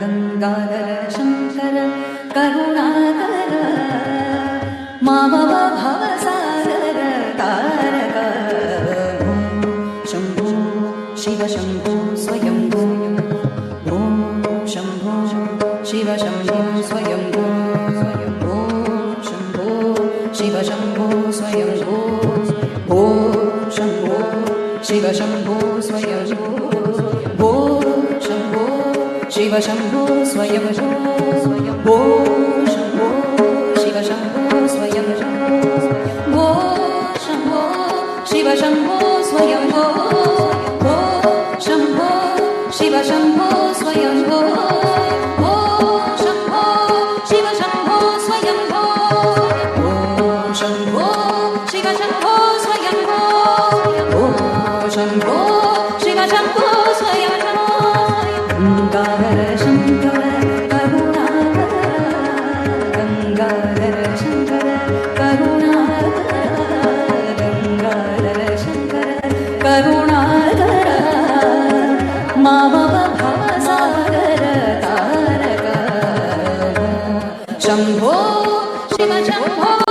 गंगाधर शंकर करुणाकर मामव भवसागर तारक शंभो शिव शंभो स्वयंभो ओम शंभो शिव शंभो स्वयंभो ओम शंभो शिव शंभो स्वयंभो ओम शंभो शिव शंभो स्वयंभो ओम शंभो शिव शंभो स्वयंभो ओम शंभो शिव शंभो स्वयंभो ओम शंभो शिव शंभो स्वयंभो ओम शंभो शिव शंभो स्वयंभो ओम शंभो शिव शंभो स्वयंभो ओम शंभो शिव शंभो स्वयंभो ओम शंभो शिव शंभो स्वयंभो गंगाधर शंकर करुणाकर गंगाधर शंकर करुणाकर गंगाधर शंकर करुणाकर मामव भवसागर तारक शंभो शिव शंभो